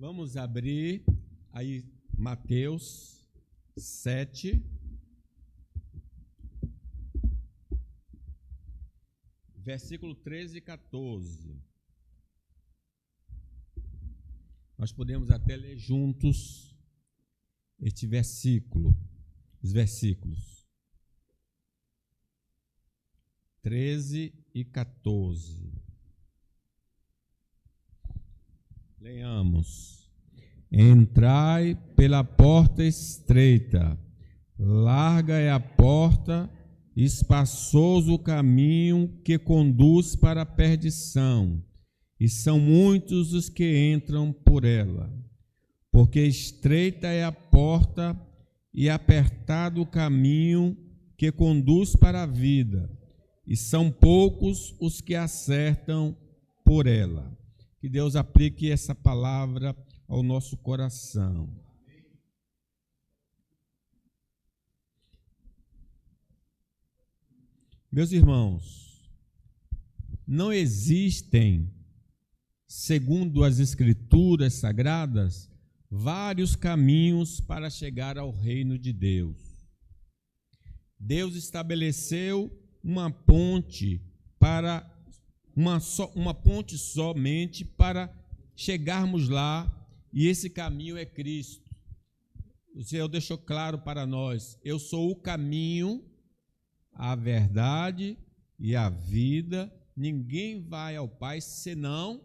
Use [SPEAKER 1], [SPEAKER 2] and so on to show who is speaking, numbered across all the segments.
[SPEAKER 1] Vamos abrir aí Mateus 7, versículo 13 e 14. Nós podemos até ler juntos este versículo, os versículos 13 e 14. Leiamos. Entrai pela porta estreita, larga é a porta, espaçoso o caminho que conduz para a perdição, e são muitos os que entram por ela. Porque estreita é a porta e apertado o caminho que conduz para a vida, e são poucos os que acertam por ela. Que Deus aplique essa palavra ao nosso coração. Meus irmãos, não existem, segundo as Escrituras Sagradas, vários caminhos para chegar ao reino de Deus. Deus estabeleceu uma ponte para uma ponte somente para chegarmos lá, e esse caminho é Cristo. O Senhor deixou claro para nós: eu sou o caminho, a verdade e a vida. Ninguém vai ao Pai senão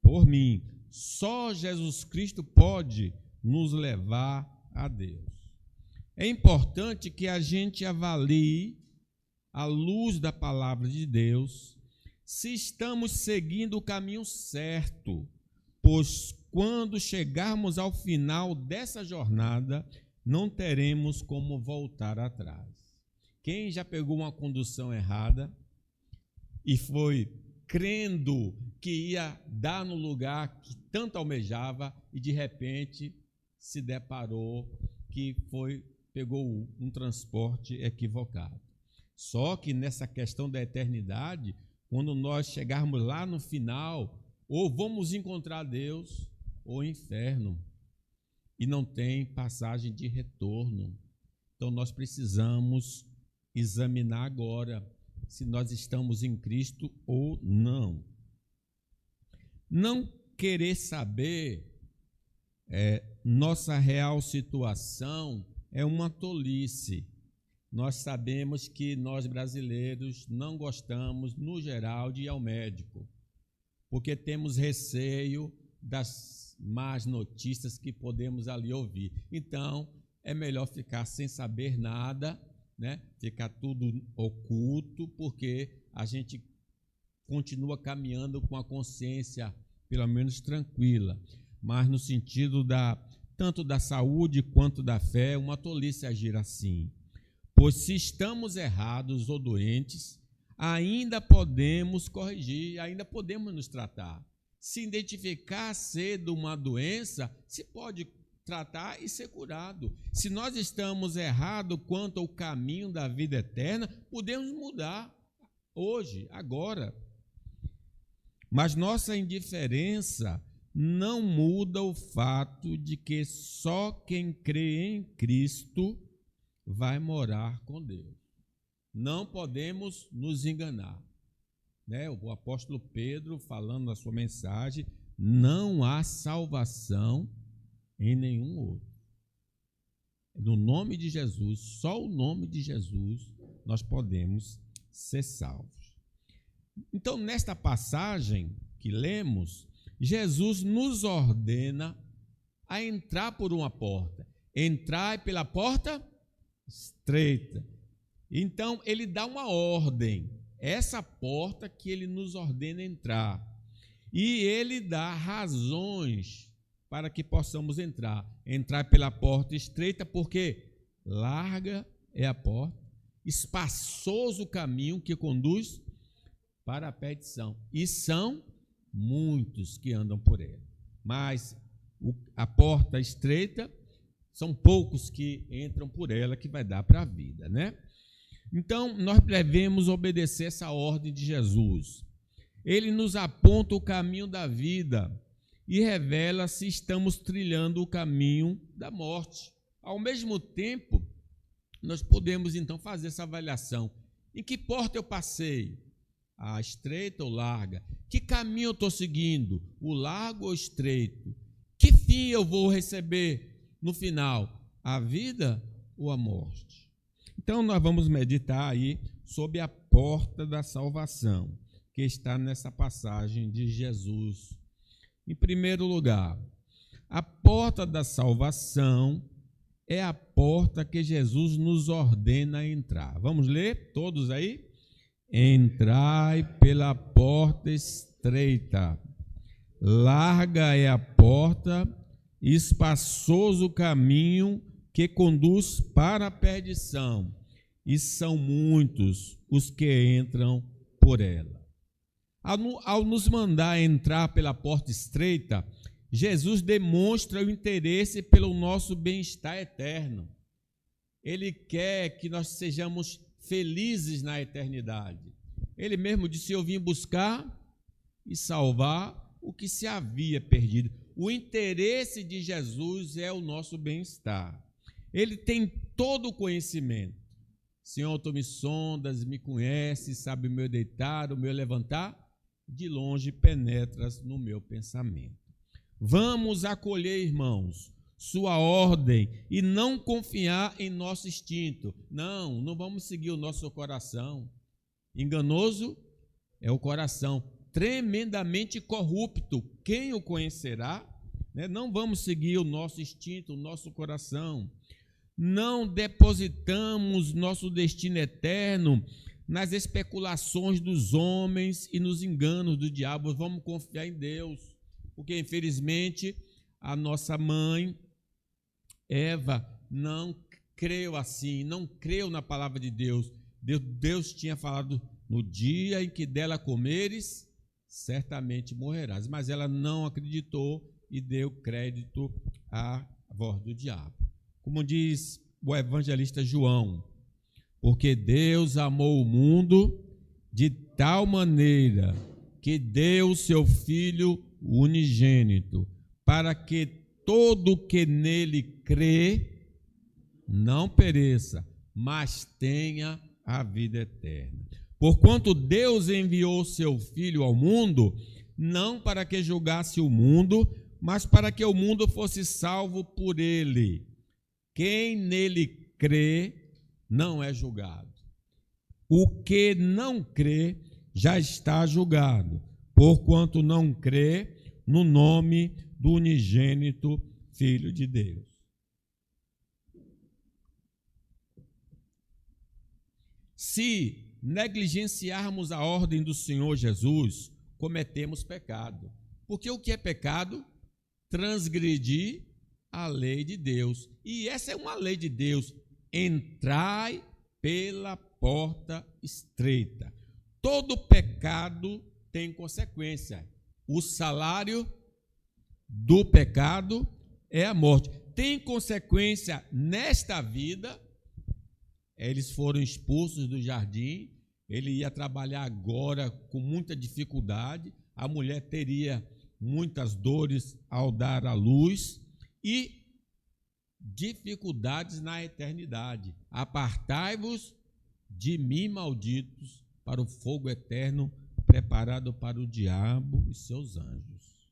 [SPEAKER 1] por mim. Só Jesus Cristo pode nos levar a Deus. É importante que a gente avalie, à luz da palavra de Deus, se estamos seguindo o caminho certo, pois quando chegarmos ao final dessa jornada, não teremos como voltar atrás. Quem já pegou uma condução errada e foi crendo que ia dar no lugar que tanto almejava e de repente se deparou que pegou um transporte equivocado. Só que nessa questão da eternidade, quando nós chegarmos lá no final, ou vamos encontrar Deus ou inferno, e não tem passagem de retorno. Então nós precisamos examinar agora se nós estamos em Cristo ou não. Não querer saber nossa real situação é uma tolice. Nós sabemos que nós brasileiros não gostamos, no geral, de ir ao médico, porque temos receio das más notícias que podemos ali ouvir. Então, é melhor ficar sem saber nada, né? Ficar tudo oculto, porque a gente continua caminhando com a consciência, pelo menos, tranquila. Mas no sentido tanto da saúde quanto da fé, é uma tolice agir assim. Pois se estamos errados ou doentes, ainda podemos corrigir, ainda podemos nos tratar. Se identificar cedo uma doença, se pode tratar e ser curado. Se nós estamos errados quanto ao caminho da vida eterna, podemos mudar hoje, agora. Mas nossa indiferença não muda o fato de que só quem crê em Cristo vai morar com Deus. Não podemos nos enganar, né? O apóstolo Pedro, falando na sua mensagem, não há salvação em nenhum outro. No nome de Jesus, só o nome de Jesus, nós podemos ser salvos. Então, nesta passagem que lemos, Jesus nos ordena a entrar por uma porta. Entrai pela porta estreita. Então, ele dá uma ordem, essa porta que ele nos ordena entrar. E ele dá razões para que possamos entrar. Entrar pela porta estreita, porque larga é a porta, espaçoso o caminho que conduz para a perdição. E são muitos que andam por ela. Mas a porta estreita, são poucos que entram por ela, que vai dar para a vida, né? Então, nós devemos obedecer essa ordem de Jesus. Ele nos aponta o caminho da vida e revela se estamos trilhando o caminho da morte. Ao mesmo tempo, nós podemos então fazer essa avaliação. Em que porta eu passei? A estreita ou larga? Que caminho eu estou seguindo? O largo ou estreito? Que fim eu vou receber no final? A vida ou a morte? Então, nós vamos meditar aí sobre a porta da salvação, que está nessa passagem de Jesus. Em primeiro lugar, a porta da salvação é a porta que Jesus nos ordena a entrar. Vamos ler todos aí? Entrai pela porta estreita. Larga é a porta, espaçoso o caminho que conduz para a perdição, e são muitos os que entram por ela. Ao nos mandar entrar pela porta estreita, Jesus demonstra o interesse pelo nosso bem-estar eterno. Ele quer que nós sejamos felizes na eternidade. Ele mesmo disse: eu vim buscar e salvar o que se havia perdido. O interesse de Jesus é o nosso bem-estar. Ele tem todo o conhecimento. Senhor, tu me sondas, me conheces, sabe o meu deitar, o meu levantar, de longe penetras no meu pensamento. Vamos acolher, irmãos, sua ordem e não confiar em nosso instinto. Não vamos seguir o nosso coração. Enganoso é o coração, tremendamente corrupto. Quem o conhecerá? Não vamos seguir o nosso instinto, o nosso coração. Não depositamos nosso destino eterno nas especulações dos homens e nos enganos do diabo. Vamos confiar em Deus, porque infelizmente a nossa mãe Eva não creu assim, não creu na palavra de Deus. Deus tinha falado: no dia em que dela comeres, certamente morrerás. Mas ela não acreditou e deu crédito à voz do diabo. Como diz o evangelista João: porque Deus amou o mundo de tal maneira que deu o seu Filho unigênito, para que todo que nele crê não pereça, mas tenha a vida eterna. Porquanto Deus enviou o seu Filho ao mundo, não para que julgasse o mundo, mas para que o mundo fosse salvo por ele. Quem nele crê não é julgado. O que não crê já está julgado, porquanto não crê no nome do unigênito Filho de Deus. Se negligenciarmos a ordem do Senhor Jesus, cometemos pecado. Porque o que é pecado? Transgredir a lei de Deus. E essa é uma lei de Deus: entrai pela porta estreita. Todo pecado tem consequência. O salário do pecado é a morte. Tem consequência nesta vida. Eles foram expulsos do jardim. Ele ia trabalhar agora com muita dificuldade. A mulher teria muitas dores ao dar à luz e dificuldades na eternidade. Apartai-vos de mim, malditos, para o fogo eterno preparado para o diabo e seus anjos.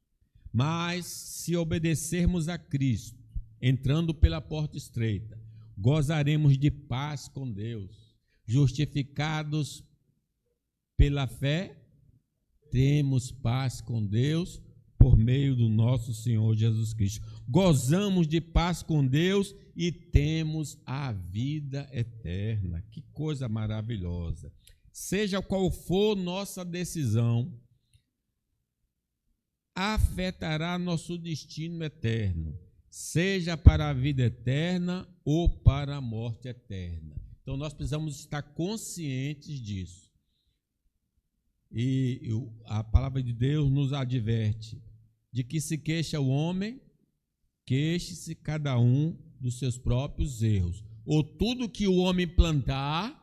[SPEAKER 1] Mas se obedecermos a Cristo, entrando pela porta estreita, gozaremos de paz com Deus. Justificados pela fé, temos paz com Deus por meio do nosso Senhor Jesus Cristo. Gozamos de paz com Deus e temos a vida eterna. Que coisa maravilhosa. Seja qual for nossa decisão, afetará nosso destino eterno, seja para a vida eterna ou para a morte eterna. Então nós precisamos estar conscientes disso. E a palavra de Deus nos adverte de que se queixa o homem, queixe-se cada um dos seus próprios erros. Ou tudo que o homem plantar,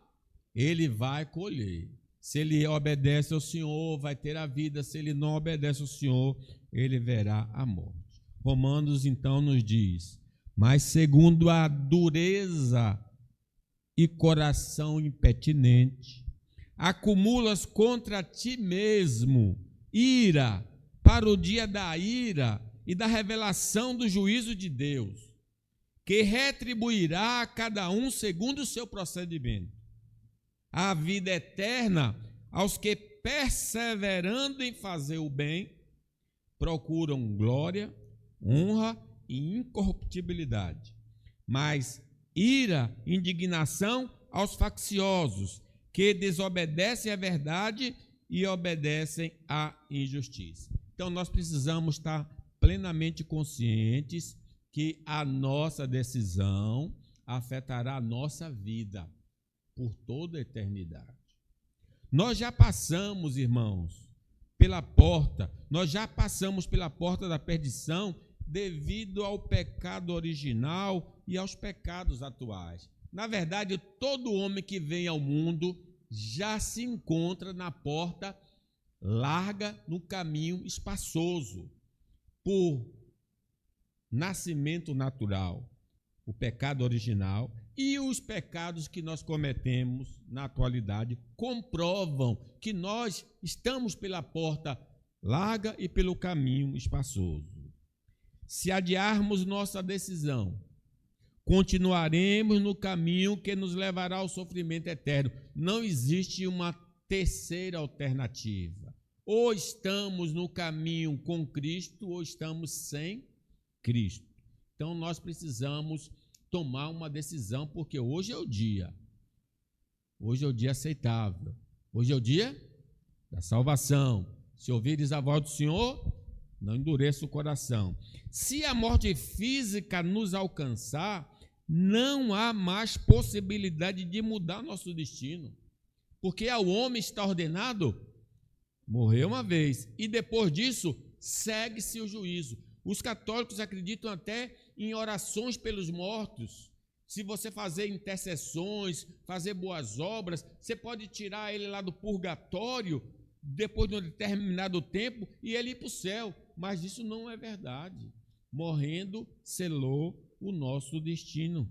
[SPEAKER 1] ele vai colher. Se ele obedece ao Senhor, vai ter a vida. Se ele não obedece ao Senhor, ele verá a morte. Romanos, então, nos diz: mas segundo a dureza e coração impetinente, acumulas contra ti mesmo ira para o dia da ira e da revelação do juízo de Deus, que retribuirá a cada um segundo o seu procedimento. A vida eterna aos que, perseverando em fazer o bem, procuram glória, honra e incorruptibilidade. Mas ira, indignação aos facciosos, que desobedecem à verdade e obedecem à injustiça. Então, nós precisamos estar plenamente conscientes que a nossa decisão afetará a nossa vida por toda a eternidade. Nós já passamos, irmãos, nós já passamos pela porta da perdição devido ao pecado original e aos pecados atuais. Na verdade, todo homem que vem ao mundo já se encontra na porta larga, no caminho espaçoso, por nascimento natural, o pecado original e os pecados que nós cometemos na atualidade comprovam que nós estamos pela porta larga e pelo caminho espaçoso. Se adiarmos nossa decisão, continuaremos no caminho que nos levará ao sofrimento eterno. Não existe uma terceira alternativa. Ou estamos no caminho com Cristo, ou estamos sem Cristo. Então, nós precisamos tomar uma decisão, porque hoje é o dia. Hoje é o dia aceitável. Hoje é o dia da salvação. Se ouvires a voz do Senhor, não endureça o coração. Se a morte física nos alcançar, não há mais possibilidade de mudar nosso destino, porque ao homem está ordenado morrer uma vez, e depois disso segue-se o juízo. Os católicos acreditam até em orações pelos mortos. Se você fazer intercessões, fazer boas obras, você pode tirar ele lá do purgatório, depois de um determinado tempo, e ele ir para o céu. Mas isso não é verdade. Morrendo, selou o nosso destino.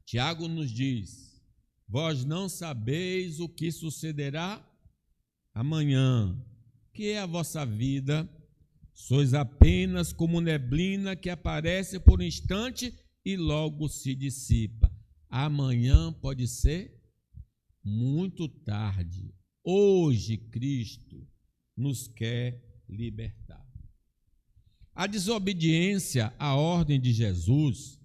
[SPEAKER 1] Tiago nos diz: vós não sabeis o que sucederá amanhã, que é a vossa vida, sois apenas como neblina que aparece por um instante e logo se dissipa. Amanhã pode ser muito tarde. Hoje Cristo nos quer libertar. A desobediência à ordem de Jesus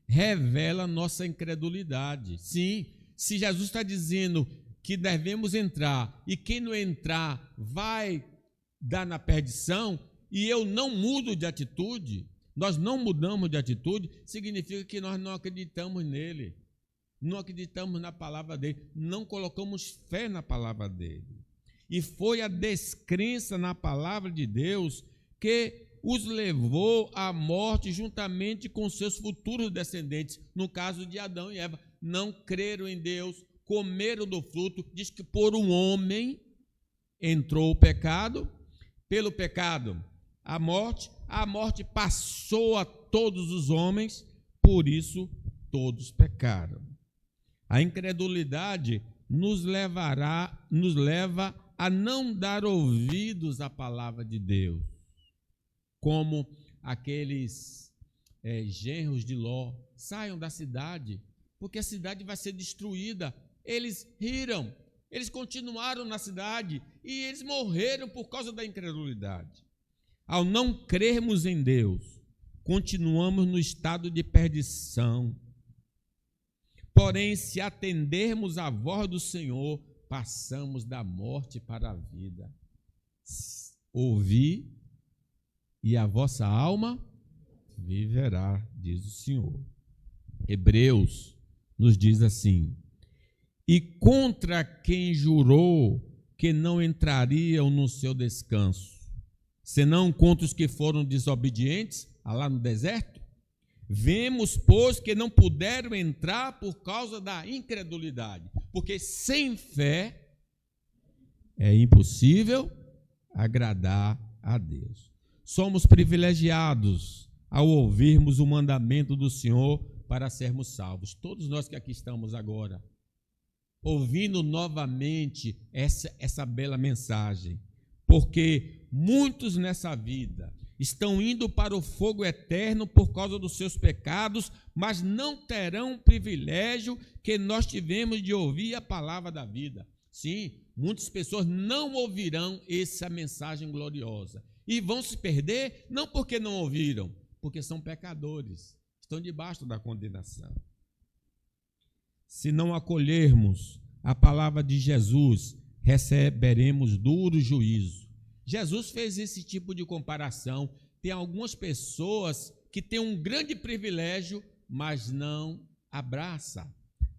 [SPEAKER 1] revela nossa incredulidade. Sim, se Jesus está dizendo que devemos entrar e quem não entrar vai dar na perdição, e eu não mudo de atitude, nós não mudamos de atitude, significa que nós não acreditamos nele, não acreditamos na palavra dele, não colocamos fé na palavra dele. E foi a descrença na palavra de Deus que os levou à morte juntamente com seus futuros descendentes. No caso de Adão e Eva, não creram em Deus, comeram do fruto. Diz que por um homem entrou o pecado, pelo pecado a morte passou a todos os homens, por isso todos pecaram. A incredulidade nos leva a não dar ouvidos à palavra de Deus, como aqueles genros de Ló: saiam da cidade, porque a cidade vai ser destruída. Eles riram, eles continuaram na cidade e eles morreram por causa da incredulidade. Ao não crermos em Deus, continuamos no estado de perdição. Porém, se atendermos à voz do Senhor, passamos da morte para a vida. Ouvi, e a vossa alma viverá, diz o Senhor. Hebreus nos diz assim: e contra quem jurou que não entrariam no seu descanso, senão contra os que foram desobedientes, lá no deserto? Vemos, pois, que não puderam entrar por causa da incredulidade, porque sem fé é impossível agradar a Deus. somos privilegiados ao ouvirmos o mandamento do Senhor para sermos salvos. Todos nós que aqui estamos agora, ouvindo novamente essa bela mensagem, porque muitos nessa vida estão indo para o fogo eterno por causa dos seus pecados, mas não terão o privilégio que nós tivemos de ouvir a palavra da vida. Sim, muitas pessoas não ouvirão essa mensagem gloriosa e vão se perder, não porque não ouviram, porque são pecadores, estão debaixo da condenação. Se não acolhermos a palavra de Jesus, receberemos duro juízo. Jesus fez esse tipo de comparação. Tem algumas pessoas que têm um grande privilégio, mas não abraçam.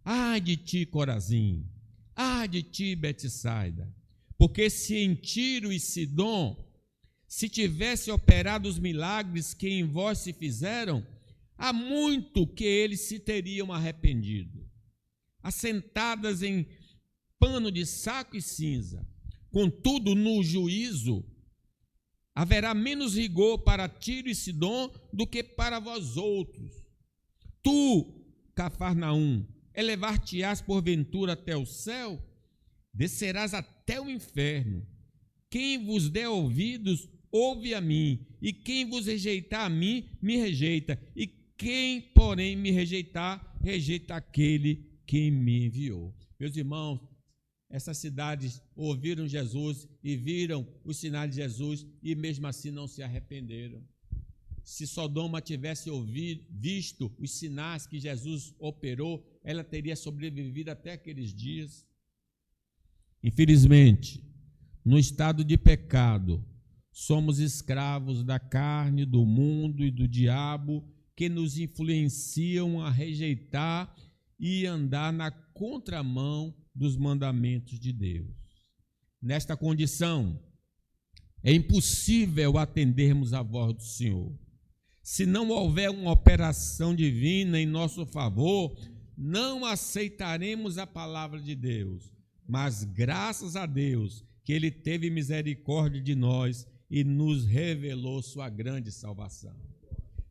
[SPEAKER 1] Ai de ti, Corazim! Ai de ti, Betsaida! Porque se em Tiro e Sidom se tivesse operado os milagres que em vós se fizeram, há muito que eles se teriam arrependido, assentadas em pano de saco e cinza. Contudo, no juízo, haverá menos rigor para Tiro e Sidom do que para vós outros. Tu, Cafarnaum, elevar-te-ás porventura até o céu? Descerás até o inferno. Quem vos der ouvidos, ouve a mim, e quem vos rejeitar a mim, me rejeita, e quem, porém, me rejeitar, rejeita aquele que me enviou. Meus irmãos, essas cidades ouviram Jesus e viram os sinais de Jesus e mesmo assim não se arrependeram. Se Sodoma tivesse visto os sinais que Jesus operou, ela teria sobrevivido até aqueles dias. Infelizmente, no estado de pecado, somos escravos da carne, do mundo e do diabo, que nos influenciam a rejeitar e andar na contramão dos mandamentos de Deus. Nesta condição, é impossível atendermos a voz do Senhor. Se não houver uma operação divina em nosso favor, não aceitaremos a palavra de Deus. Mas graças a Deus que Ele teve misericórdia de nós e nos revelou sua grande salvação.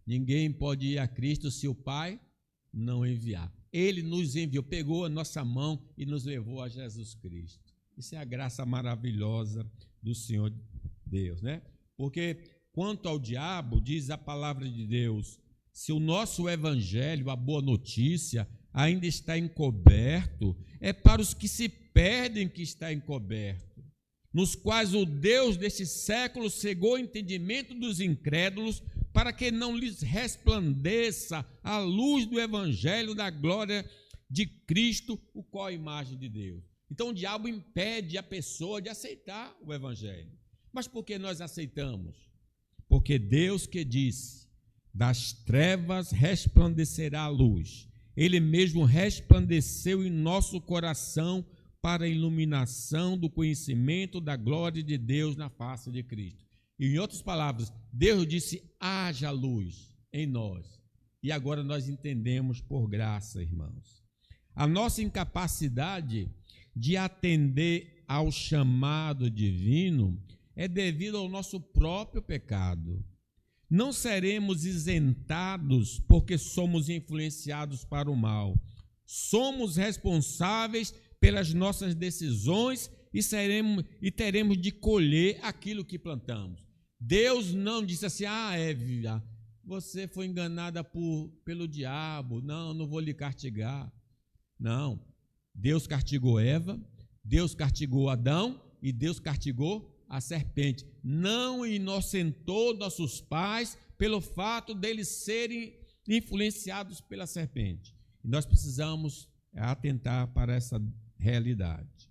[SPEAKER 1] Ninguém pode ir a Cristo se o Pai não enviar. Ele nos enviou, pegou a nossa mão e nos levou a Jesus Cristo. Isso é a graça maravilhosa do Senhor Deus, né? Porque quanto ao diabo, diz a palavra de Deus, se o nosso evangelho, a boa notícia, ainda está encoberto, é para os que se perdem que está encoberto, nos quais o Deus deste século cegou o entendimento dos incrédulos, para que não lhes resplandeça a luz do evangelho da glória de Cristo, o qual é a imagem de Deus. Então o diabo impede a pessoa de aceitar o evangelho. Mas por que nós aceitamos? Porque Deus que disse, das trevas resplandecerá a luz. Ele mesmo resplandeceu em nosso coração para a iluminação do conhecimento da glória de Deus na face de Cristo. Em outras palavras, Deus disse, haja luz em nós. E agora nós entendemos por graça, irmãos. A nossa incapacidade de atender ao chamado divino é devido ao nosso próprio pecado. Não seremos isentados porque somos influenciados para o mal. Somos responsáveis pelas nossas decisões e teremos de colher aquilo que plantamos. Deus não disse assim, Eva, você foi enganada pelo diabo, não vou lhe castigar. Não, Deus castigou Eva, Deus castigou Adão e Deus castigou a serpente. Não inocentou nossos pais pelo fato deles serem influenciados pela serpente. E nós precisamos atentar para essa realidade.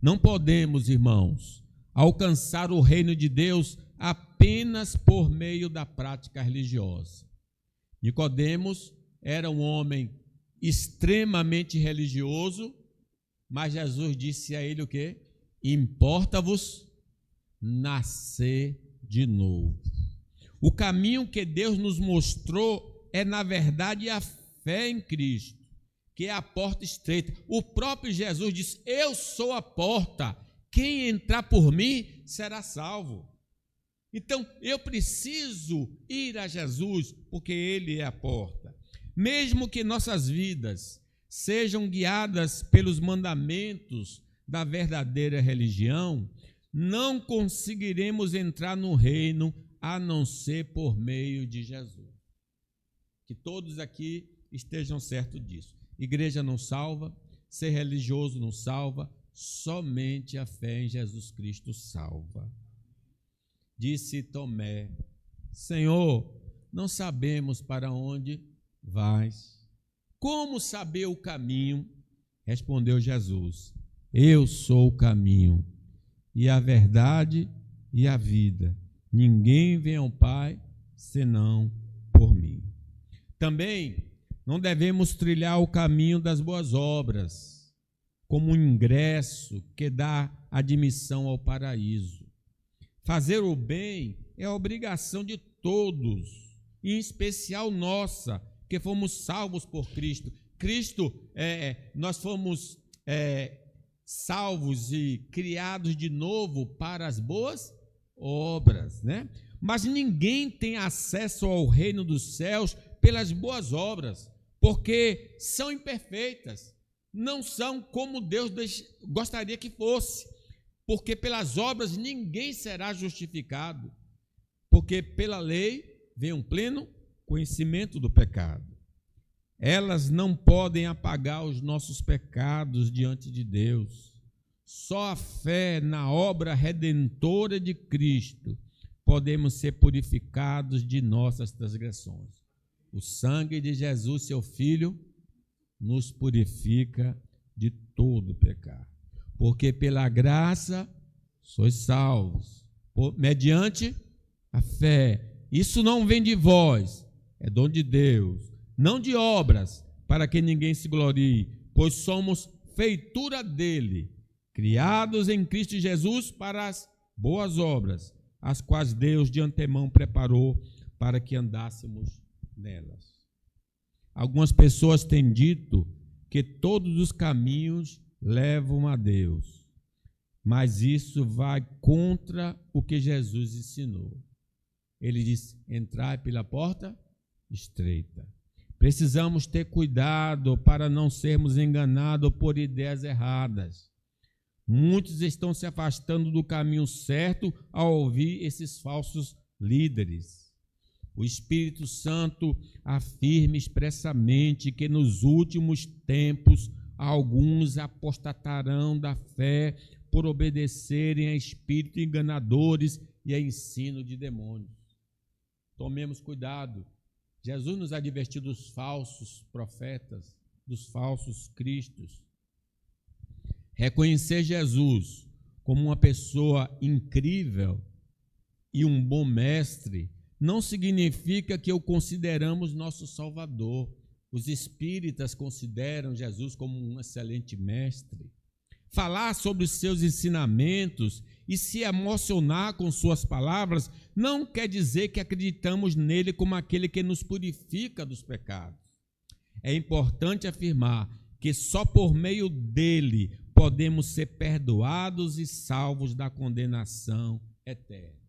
[SPEAKER 1] Não podemos, irmãos, alcançar o reino de Deus apenas por meio da prática religiosa. Nicodemos era um homem extremamente religioso, mas Jesus disse a ele o quê? Importa-vos nascer de novo. O caminho que Deus nos mostrou é, na verdade, a fé em Cristo, que é a porta estreita. O próprio Jesus disse, eu sou a porta. Quem entrar por mim será salvo. Então, eu preciso ir a Jesus, porque Ele é a porta. Mesmo que nossas vidas sejam guiadas pelos mandamentos da verdadeira religião, não conseguiremos entrar no reino a não ser por meio de Jesus. Que todos aqui estejam certos disso. Igreja não salva, ser religioso não salva, somente a fé em Jesus Cristo salva. Disse Tomé: Senhor, não sabemos para onde vais. Como saber o caminho? Respondeu Jesus: Eu sou o caminho, e a verdade e a vida. Ninguém vem ao Pai senão por mim. Também não devemos trilhar o caminho das boas obras, como um ingresso que dá admissão ao paraíso. Fazer o bem é obrigação de todos, em especial nossa, que fomos salvos por Cristo. Nós fomos salvos e criados de novo para as boas obras, né? Mas ninguém tem acesso ao reino dos céus pelas boas obras, porque são imperfeitas, não são como Deus gostaria que fosse, porque pelas obras ninguém será justificado, porque pela lei vem um pleno conhecimento do pecado. Elas não podem apagar os nossos pecados diante de Deus. Só a fé na obra redentora de Cristo podemos ser purificados de nossas transgressões. O sangue de Jesus, seu Filho, nos purifica de todo pecado. Porque pela graça sois salvos, mediante a fé. Isso não vem de vós, é dom de Deus, não de obras, para que ninguém se glorie, pois somos feitura dele, criados em Cristo Jesus para as boas obras, as quais Deus de antemão preparou para que andássemos nelas. Algumas pessoas têm dito que todos os caminhos levam a Deus, mas isso vai contra o que Jesus ensinou. Ele disse: entrai pela porta estreita. Precisamos ter cuidado para não sermos enganados por ideias erradas. Muitos estão se afastando do caminho certo ao ouvir esses falsos líderes. O Espírito Santo afirma expressamente que nos últimos tempos alguns apostatarão da fé por obedecerem a espíritos enganadores e a ensino de demônios. Tomemos cuidado. Jesus nos advertiu dos falsos profetas, dos falsos cristos. Reconhecer Jesus como uma pessoa incrível e um bom mestre não significa que o consideramos nosso Salvador. Os espíritas consideram Jesus como um excelente mestre. Falar sobre os seus ensinamentos e se emocionar com suas palavras não quer dizer que acreditamos nele como aquele que nos purifica dos pecados. É importante afirmar que só por meio dele podemos ser perdoados e salvos da condenação eterna.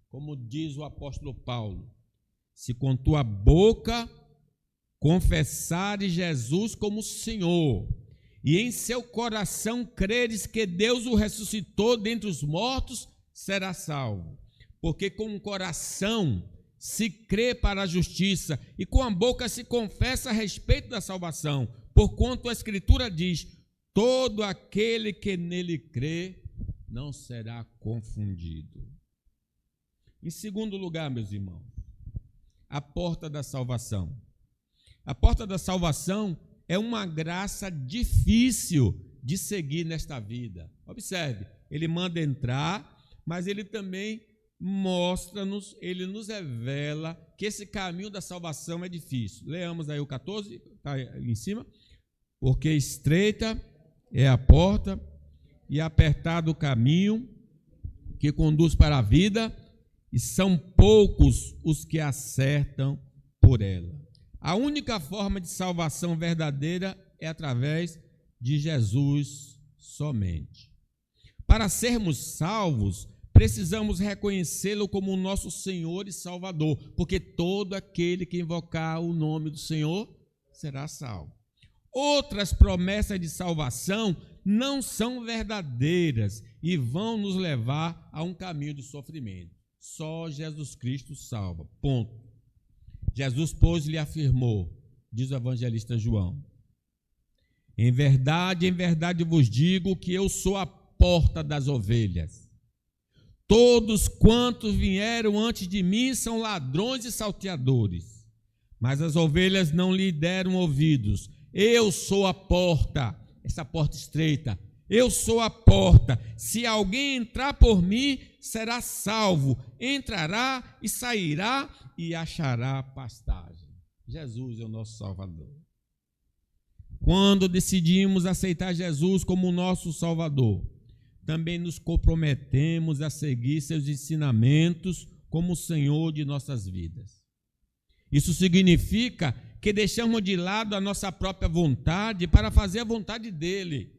[SPEAKER 1] Como diz o apóstolo Paulo: se com tua boca confessares Jesus como Senhor e em seu coração creres que Deus o ressuscitou dentre os mortos, será salvo. Porque com o coração se crê para a justiça e com a boca se confessa a respeito da salvação, porquanto a Escritura diz: todo aquele que nele crê não será confundido. Em segundo lugar, meus irmãos, a porta da salvação. A porta da salvação é uma graça difícil de seguir nesta vida. Observe, ele manda entrar, mas ele também mostra-nos, ele nos revela que esse caminho da salvação é difícil. Leamos aí o 14, está aí em cima. Porque estreita é a porta e apertado o caminho que conduz para a vida, e são poucos os que acertam por ela. A única forma de salvação verdadeira é através de Jesus somente. Para sermos salvos, precisamos reconhecê-lo como nosso Senhor e Salvador, porque todo aquele que invocar o nome do Senhor será salvo. Outras promessas de salvação não são verdadeiras e vão nos levar a um caminho de sofrimento. Só Jesus Cristo salva. Ponto. Jesus, pois, lhe afirmou, diz o evangelista João: em verdade vos digo que eu sou a porta das ovelhas. Todos quantos vieram antes de mim são ladrões e salteadores, mas as ovelhas não lhe deram ouvidos. Eu sou a porta, essa porta estreita. Eu sou a porta. Se alguém entrar por mim, será salvo. Entrará e sairá e achará pastagem. Jesus é o nosso Salvador. Quando decidimos aceitar Jesus como nosso Salvador, também nos comprometemos a seguir seus ensinamentos como o Senhor de nossas vidas. Isso significa que deixamos de lado a nossa própria vontade para fazer a vontade dele.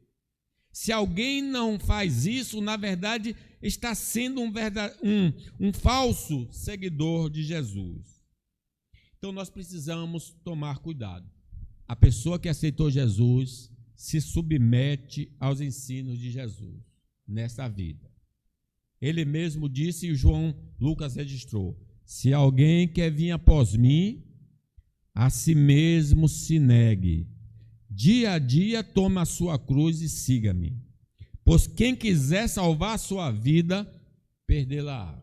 [SPEAKER 1] Se alguém não faz isso, na verdade, está sendo um falso seguidor de Jesus. Então, nós precisamos tomar cuidado. A pessoa que aceitou Jesus se submete aos ensinos de Jesus nessa vida. Ele mesmo disse, e Lucas registrou: se alguém quer vir após mim, a si mesmo se negue. Dia a dia toma a sua cruz e siga-me. Pois quem quiser salvar a sua vida, perdê-la-á.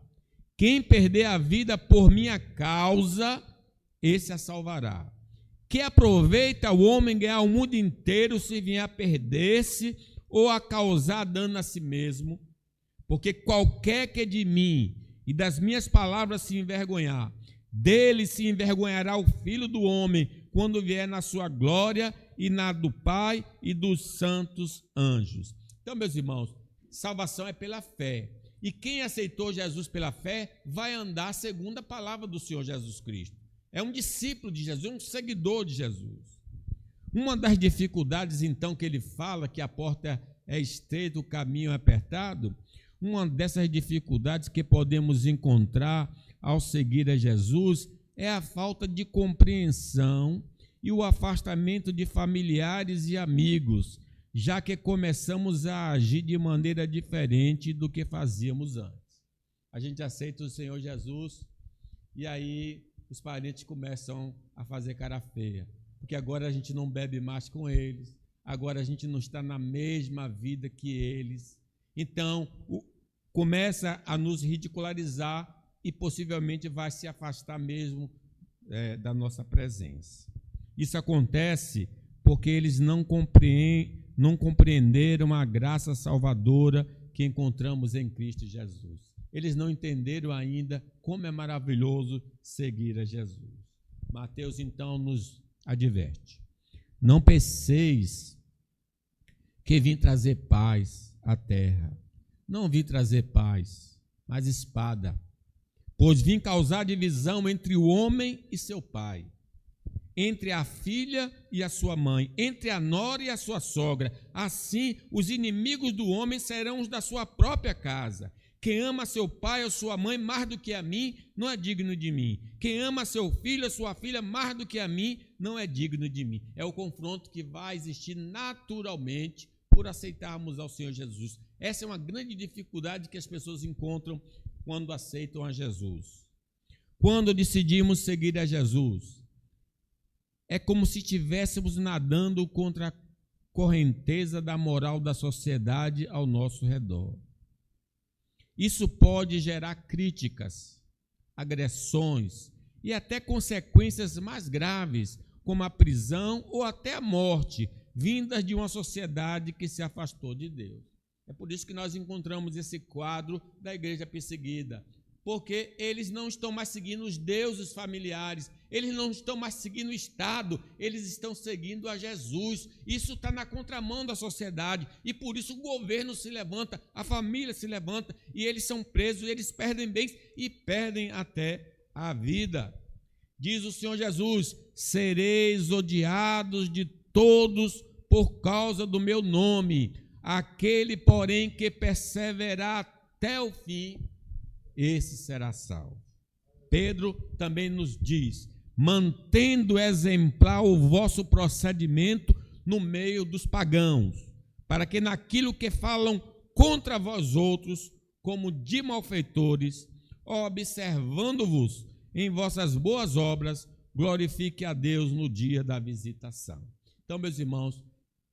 [SPEAKER 1] Quem perder a vida por minha causa, esse a salvará. Que aproveita o homem ganhar o mundo inteiro se vier a perder-se ou a causar dano a si mesmo? Porque qualquer que de mim e das minhas palavras se envergonhar, dele se envergonhará o Filho do Homem, quando vier na sua glória e na do Pai e dos santos anjos. Então, meus irmãos, salvação é pela fé. E quem aceitou Jesus pela fé vai andar segundo a palavra do Senhor Jesus Cristo. É um discípulo de Jesus, um seguidor de Jesus. Uma das dificuldades, então, que ele fala, que a porta é estreita, o caminho é apertado, uma dessas dificuldades que podemos encontrar ao seguir a Jesus é a falta de compreensão e o afastamento de familiares e amigos, já que começamos a agir de maneira diferente do que fazíamos antes. A gente aceita o Senhor Jesus e aí os parentes começam a fazer cara feia, porque agora a gente não bebe mais com eles, agora a gente não está na mesma vida que eles. Então, começa a nos ridicularizar e possivelmente vai se afastar mesmo da nossa presença. Isso acontece porque eles não compreenderam a graça salvadora que encontramos em Cristo Jesus. Eles não entenderam ainda como é maravilhoso seguir a Jesus. Mateus, então, nos adverte: não penseis que vim trazer paz à terra. Não vim trazer paz, mas espada. Pois vim causar divisão entre o homem e seu pai, entre a filha e a sua mãe, entre a nora e a sua sogra. Assim, os inimigos do homem serão os da sua própria casa. Quem ama seu pai ou sua mãe mais do que a mim, não é digno de mim. Quem ama seu filho ou sua filha mais do que a mim, não é digno de mim. É o confronto que vai existir naturalmente por aceitarmos ao Senhor Jesus. Essa é uma grande dificuldade que as pessoas encontram quando aceitam a Jesus. Quando decidimos seguir a Jesus, é como se estivéssemos nadando contra a correnteza da moral da sociedade ao nosso redor. Isso pode gerar críticas, agressões e até consequências mais graves, como a prisão ou até a morte, vindas de uma sociedade que se afastou de Deus. É por isso que nós encontramos esse quadro da igreja perseguida, porque eles não estão mais seguindo os deuses familiares, eles não estão mais seguindo o Estado, eles estão seguindo a Jesus. Isso está na contramão da sociedade e por isso o governo se levanta, a família se levanta e eles são presos, eles perdem bens e perdem até a vida. Diz o Senhor Jesus: sereis odiados de todos por causa do meu nome. Aquele, porém, que perseverar até o fim, esse será salvo. Pedro também nos diz: mantendo exemplar o vosso procedimento no meio dos pagãos, para que naquilo que falam contra vós outros, como de malfeitores, observando-vos em vossas boas obras, glorifique a Deus no dia da visitação. Então, meus irmãos,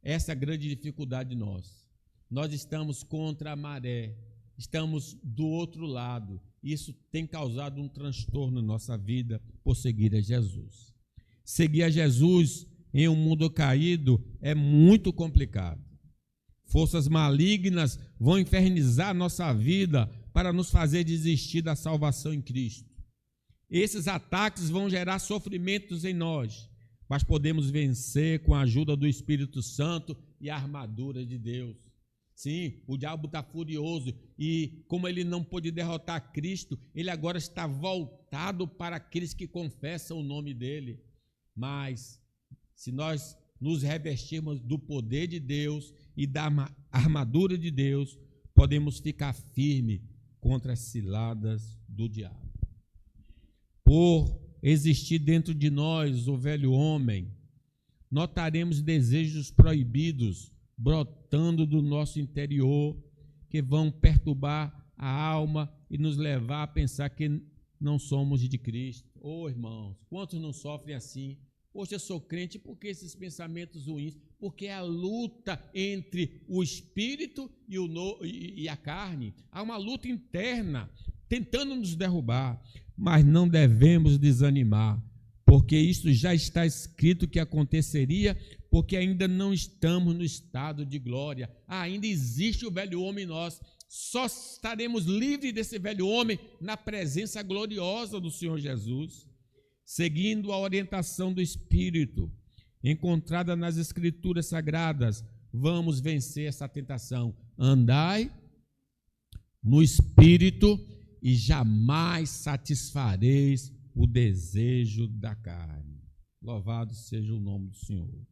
[SPEAKER 1] essa é a grande dificuldade de nós. Nós estamos contra a maré, estamos do outro lado. Isso tem causado um transtorno na nossa vida por seguir a Jesus. Seguir a Jesus em um mundo caído é muito complicado. Forças malignas vão infernizar a nossa vida para nos fazer desistir da salvação em Cristo. Esses ataques vão gerar sofrimentos em nós, mas podemos vencer com a ajuda do Espírito Santo e a armadura de Deus. Sim, o diabo está furioso e, como ele não pôde derrotar Cristo, ele agora está voltado para aqueles que confessam o nome dele. Mas, se nós nos revestirmos do poder de Deus e da armadura de Deus, podemos ficar firmes contra as ciladas do diabo. Por existir dentro de nós o velho homem, notaremos desejos proibidos brotando do nosso interior, que vão perturbar a alma e nos levar a pensar que não somos de Cristo. Irmãos, quantos não sofrem assim? Poxa, eu sou crente, por que esses pensamentos ruins? Porque é a luta entre o espírito e a carne. Há uma luta interna tentando nos derrubar, mas não devemos desanimar, porque isso já está escrito que aconteceria, porque ainda não estamos no estado de glória. Ainda existe o velho homem em nós. Só estaremos livres desse velho homem na presença gloriosa do Senhor Jesus. Seguindo a orientação do Espírito, encontrada nas Escrituras Sagradas, vamos vencer essa tentação. Andai no Espírito e jamais satisfareis o desejo da carne. Louvado seja o nome do Senhor.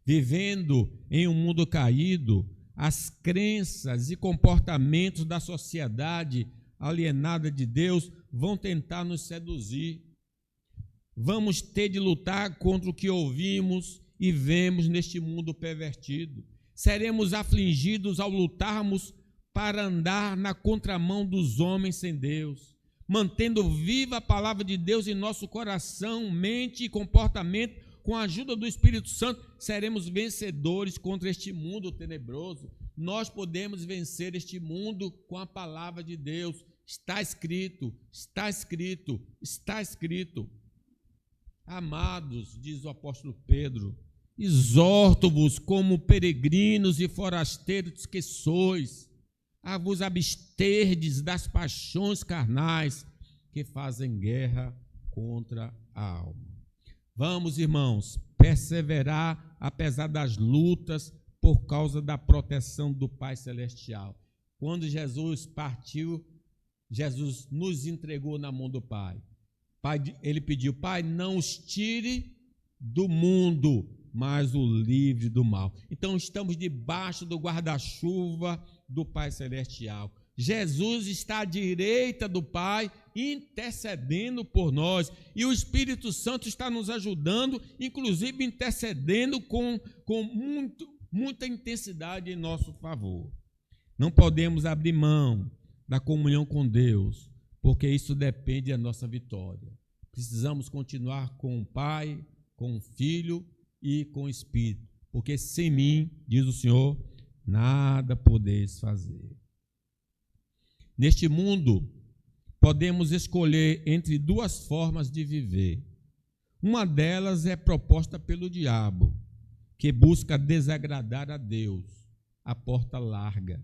[SPEAKER 1] Vivendo em um mundo caído, as crenças e comportamentos da sociedade alienada de Deus vão tentar nos seduzir. Vamos ter de lutar contra o que ouvimos e vemos neste mundo pervertido. Seremos afligidos ao lutarmos para andar na contramão dos homens sem Deus, mantendo viva a palavra de Deus em nosso coração, mente e comportamento. Com a ajuda do Espírito Santo, seremos vencedores contra este mundo tenebroso. Nós podemos vencer este mundo com a palavra de Deus. Está escrito, está escrito, está escrito. Amados, diz o apóstolo Pedro, exorto-vos como peregrinos e forasteiros que sois, a vos absterdes das paixões carnais que fazem guerra contra a alma. Vamos, irmãos, perseverar apesar das lutas por causa da proteção do Pai Celestial. Quando Jesus partiu, Jesus nos entregou na mão do Pai. Ele pediu: Pai, não os tire do mundo, mas o livre do mal. Então estamos debaixo do guarda-chuva do Pai Celestial. Jesus está à direita do Pai, intercedendo por nós, e o Espírito Santo está nos ajudando, inclusive intercedendo com muita intensidade em nosso favor. Não podemos abrir mão da comunhão com Deus, porque isso depende da nossa vitória. Precisamos continuar com o Pai, com o Filho e com o Espírito, porque sem mim, diz o Senhor, nada podeis fazer. Neste mundo, podemos escolher entre duas formas de viver. Uma delas é proposta pelo diabo, que busca desagradar a Deus, a porta larga.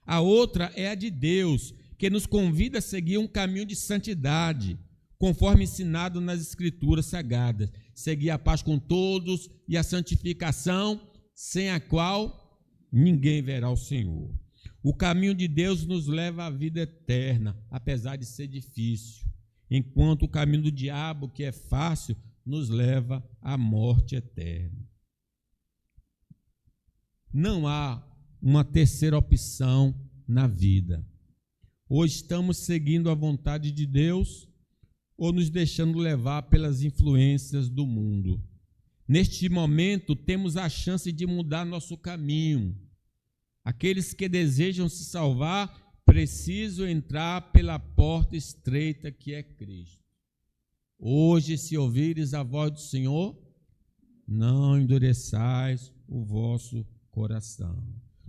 [SPEAKER 1] A outra é a de Deus, que nos convida a seguir um caminho de santidade, conforme ensinado nas Escrituras Sagradas. Seguir a paz com todos e a santificação, sem a qual ninguém verá o Senhor. O caminho de Deus nos leva à vida eterna, apesar de ser difícil, enquanto o caminho do diabo, que é fácil, nos leva à morte eterna. Não há uma terceira opção na vida. Ou estamos seguindo a vontade de Deus, ou nos deixando levar pelas influências do mundo. Neste momento, temos a chance de mudar nosso caminho. Aqueles que desejam se salvar precisam entrar pela porta estreita que é Cristo. Hoje, se ouvires a voz do Senhor, não endureçais o vosso coração.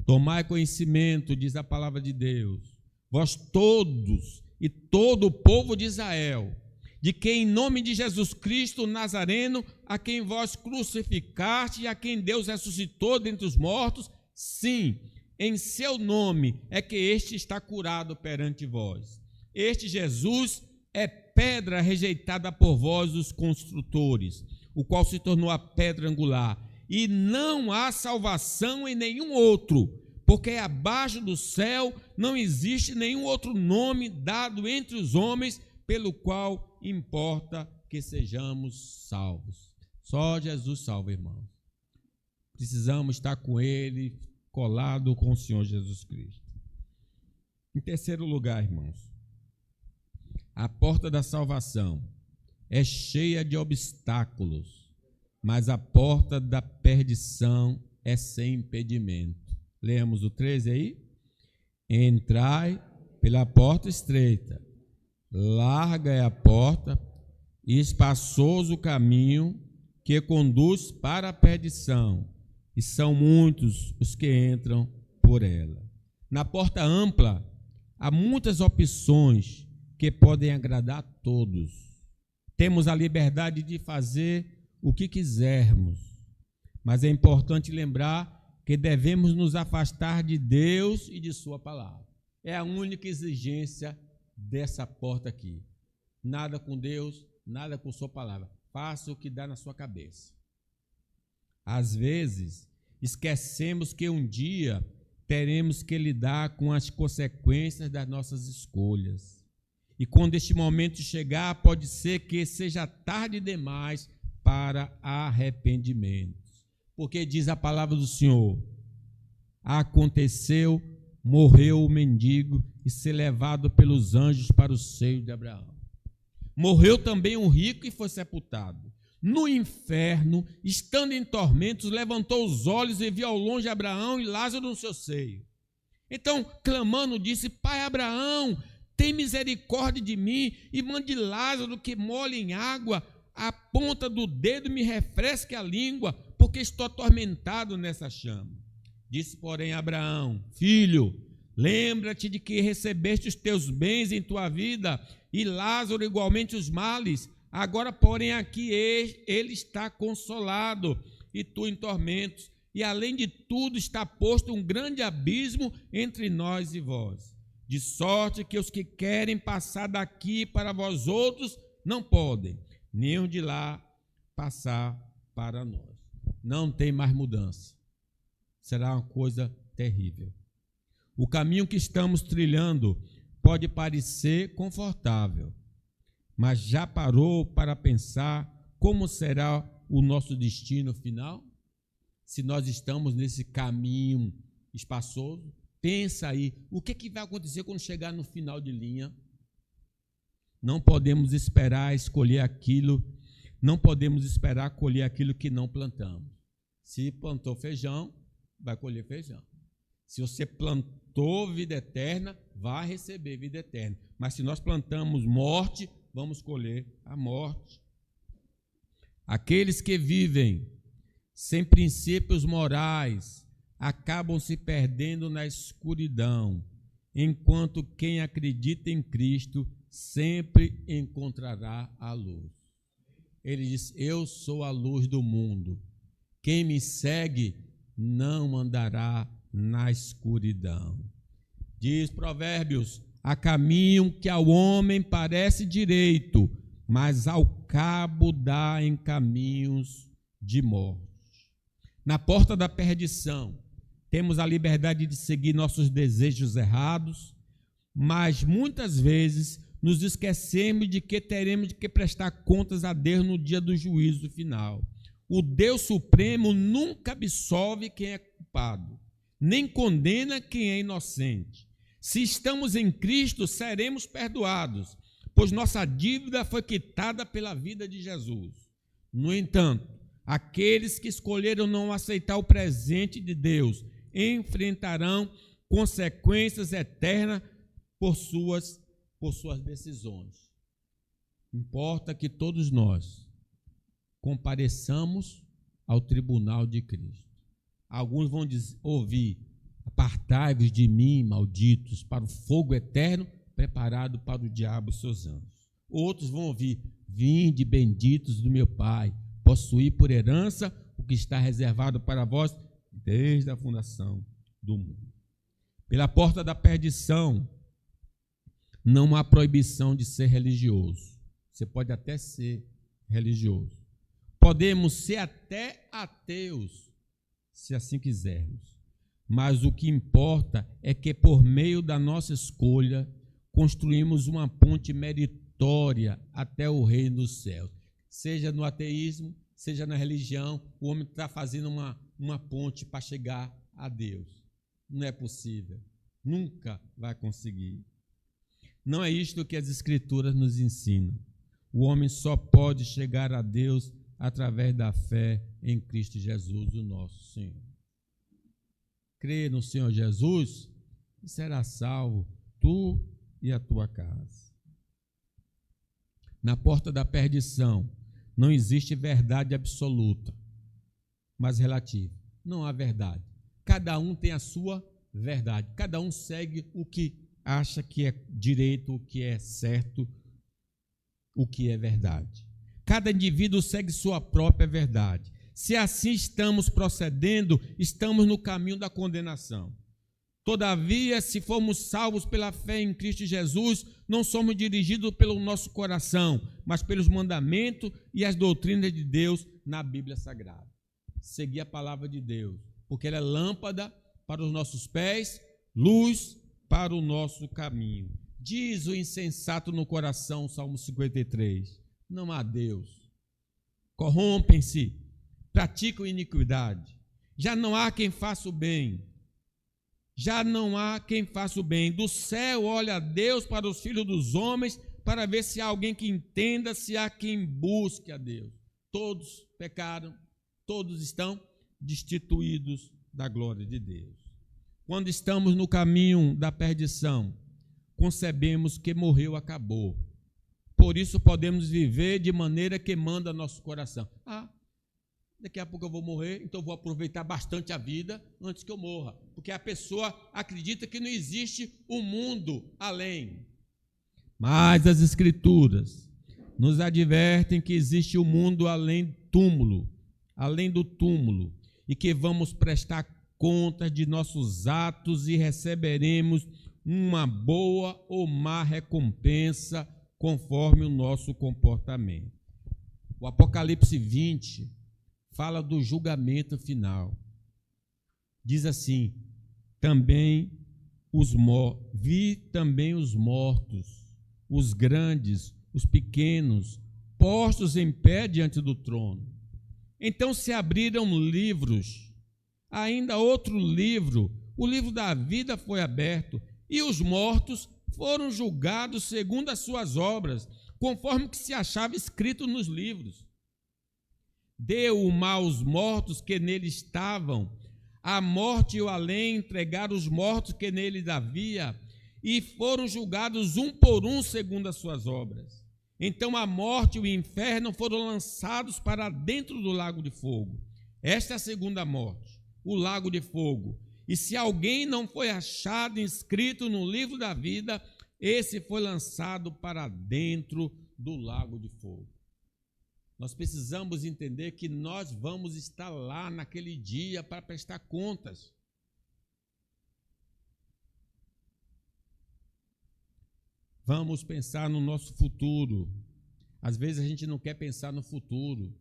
[SPEAKER 1] Tomai conhecimento, diz a palavra de Deus, vós todos e todo o povo de Israel, de que em nome de Jesus Cristo Nazareno, a quem vós crucificaste e a quem Deus ressuscitou dentre os mortos, sim, em seu nome é que este está curado perante vós. Este Jesus é pedra rejeitada por vós, os construtores, o qual se tornou a pedra angular. E não há salvação em nenhum outro, porque abaixo do céu não existe nenhum outro nome dado entre os homens pelo qual importa que sejamos salvos. Só Jesus salva, irmãos. Precisamos estar com Ele, colado com o Senhor Jesus Cristo. Em terceiro lugar, irmãos, a porta da salvação é cheia de obstáculos, mas a porta da perdição é sem impedimento. Lemos o 13 aí? Entrai pela porta estreita, larga é a porta e espaçoso o caminho que conduz para a perdição, e são muitos os que entram por ela. Na porta ampla, há muitas opções que podem agradar a todos. Temos a liberdade de fazer o que quisermos, mas é importante lembrar que devemos nos afastar de Deus e de sua palavra. É a única exigência dessa porta aqui. Nada com Deus, nada com sua palavra. Faça o que dá na sua cabeça. Às vezes, esquecemos que um dia teremos que lidar com as consequências das nossas escolhas. E quando este momento chegar, pode ser que seja tarde demais para arrependimento. Porque diz a palavra do Senhor: aconteceu, morreu o mendigo e ser levado pelos anjos para o seio de Abraão. Morreu também um rico e foi sepultado. No inferno, estando em tormentos, levantou os olhos e viu ao longe Abraão e Lázaro no seu seio. Então, clamando, disse: Pai Abraão, tem misericórdia de mim e mande Lázaro que molhe em água a ponta do dedo e me refresque a língua, porque estou atormentado nessa chama. Disse, porém, Abraão: Filho, lembra-te de que recebeste os teus bens em tua vida e Lázaro igualmente os males. Agora, porém, aqui ele está consolado e tu em tormentos. E, além de tudo, está posto um grande abismo entre nós e vós. De sorte que os que querem passar daqui para vós outros não podem, nem o de lá passar para nós. Não tem mais mudança. Será uma coisa terrível. O caminho que estamos trilhando pode parecer confortável, mas já parou para pensar como será o nosso destino final? Se nós estamos nesse caminho espaçoso, pensa aí, o que vai acontecer quando chegar no final de linha? Não podemos esperar escolher aquilo, não podemos esperar colher aquilo que não plantamos. Se plantou feijão, vai colher feijão. Se você plantou vida eterna, vai receber vida eterna. Mas se nós plantamos morte, vamos colher a morte. Aqueles que vivem sem princípios morais acabam se perdendo na escuridão, enquanto quem acredita em Cristo sempre encontrará a luz. Ele diz: eu sou a luz do mundo. Quem me segue não andará na escuridão. Diz Provérbios: há caminho que ao homem parece direito, mas ao cabo dá em caminhos de morte. Na porta da perdição, temos a liberdade de seguir nossos desejos errados, mas muitas vezes nos esquecemos de que teremos que prestar contas a Deus no dia do juízo final. O Deus Supremo nunca absolve quem é culpado, nem condena quem é inocente. Se estamos em Cristo, seremos perdoados, pois nossa dívida foi quitada pela vida de Jesus. No entanto, aqueles que escolheram não aceitar o presente de Deus enfrentarão consequências eternas por suas decisões. Importa que todos nós compareçamos ao tribunal de Cristo. Alguns vão ouvir: apartai-vos de mim, malditos, para o fogo eterno preparado para o diabo e seus anjos. Outros vão ouvir: vinde, benditos do meu Pai, possuí por herança o que está reservado para vós desde a fundação do mundo. Pela porta da perdição, não há proibição de ser religioso. Você pode até ser religioso. Podemos ser até ateus, se assim quisermos. Mas o que importa é que, por meio da nossa escolha, construímos uma ponte meritória até o reino dos céus. Seja no ateísmo, seja na religião, o homem está fazendo uma ponte para chegar a Deus. Não é possível. Nunca vai conseguir. Não é isto que as Escrituras nos ensinam. O homem só pode chegar a Deus através da fé em Cristo Jesus, o nosso Senhor. Crê no Senhor Jesus e será salvo, tu e a tua casa. Na porta da perdição não existe verdade absoluta, mas relativa. Não há verdade. Cada um tem a sua verdade. Cada um segue o que acha que é direito, o que é certo, o que é verdade. Cada indivíduo segue sua própria verdade. Se assim estamos procedendo, estamos no caminho da condenação. Todavia, se formos salvos pela fé em Cristo Jesus, não somos dirigidos pelo nosso coração, mas pelos mandamentos e as doutrinas de Deus na Bíblia Sagrada. Seguir a palavra de Deus, porque ela é lâmpada para os nossos pés, luz para o nosso caminho. Diz o insensato no coração, Salmo 53, não há Deus. Corrompem-se, praticam iniquidade. Já não há quem faça o bem. Já não há quem faça o bem. Do céu olha Deus para os filhos dos homens, para ver se há alguém que entenda, se há quem busque a Deus. Todos pecaram, todos estão destituídos da glória de Deus. Quando estamos no caminho da perdição, concebemos que morreu, acabou. Por isso podemos viver de maneira que manda nosso coração. Daqui a pouco eu vou morrer, então vou aproveitar bastante a vida antes que eu morra. Porque a pessoa acredita que não existe um mundo além. Mas as Escrituras nos advertem que existe um mundo além do túmulo, e que vamos prestar contas de nossos atos e receberemos uma boa ou má recompensa conforme o nosso comportamento. O Apocalipse 20 fala do julgamento final. Diz assim: vi também os mortos, os grandes, os pequenos, postos em pé diante do trono. Então se abriram livros, ainda outro livro, o livro da vida foi aberto, e os mortos foram julgados segundo as suas obras, conforme que se achava escrito nos livros. Deu o mal aos mortos que nele estavam, a morte e o além entregaram os mortos que nele havia, e foram julgados um por um segundo as suas obras. Então a morte e o inferno foram lançados para dentro do lago de fogo. Esta é a segunda morte, o lago de fogo. E se alguém não foi achado inscrito no livro da vida, esse foi lançado para dentro do lago de fogo. Nós precisamos entender que nós vamos estar lá naquele dia para prestar contas. Vamos pensar no nosso futuro. Às vezes a gente não quer pensar no futuro.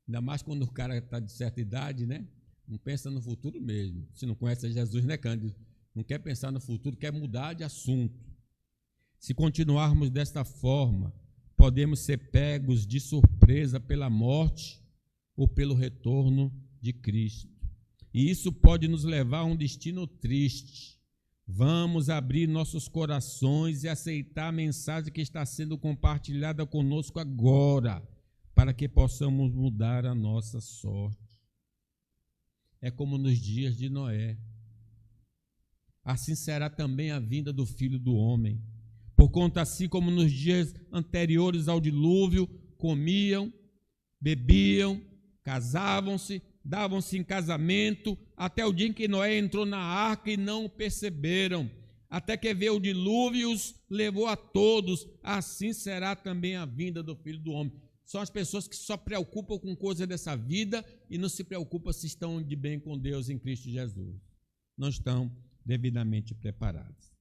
[SPEAKER 1] Ainda mais quando o cara está de certa idade, né? Não pensa no futuro mesmo. Se não conhece Jesus, né, Cândido? Não quer pensar no futuro, quer mudar de assunto. Se continuarmos desta forma, podemos ser pegos de surpresa pela morte ou pelo retorno de Cristo. E isso pode nos levar a um destino triste, Vamos abrir nossos corações e aceitar a mensagem que está sendo compartilhada conosco agora, para que possamos mudar a nossa sorte. É como nos dias de Noé. Assim será também a vinda do Filho do Homem. Porquanto, assim como nos dias anteriores ao dilúvio, comiam, bebiam, casavam-se, davam-se em casamento, até o dia em que Noé entrou na arca e não o perceberam, até que veio o dilúvio e os levou a todos, assim será também a vinda do Filho do Homem. São as pessoas que só preocupam com coisas dessa vida e não se preocupam se estão de bem com Deus em Cristo Jesus. Não estão devidamente preparados.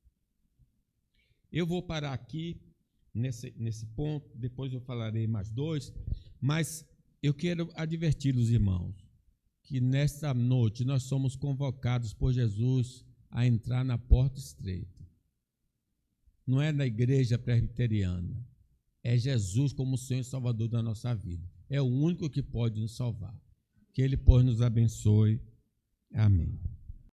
[SPEAKER 1] Eu vou parar aqui nesse ponto, depois eu falarei mais dois, mas eu quero advertir os irmãos que nesta noite nós somos convocados por Jesus a entrar na porta estreita. Não é na igreja presbiteriana, é Jesus como Senhor e Salvador da nossa vida. É o único que pode nos salvar. Que Ele, pois, nos abençoe. Amém.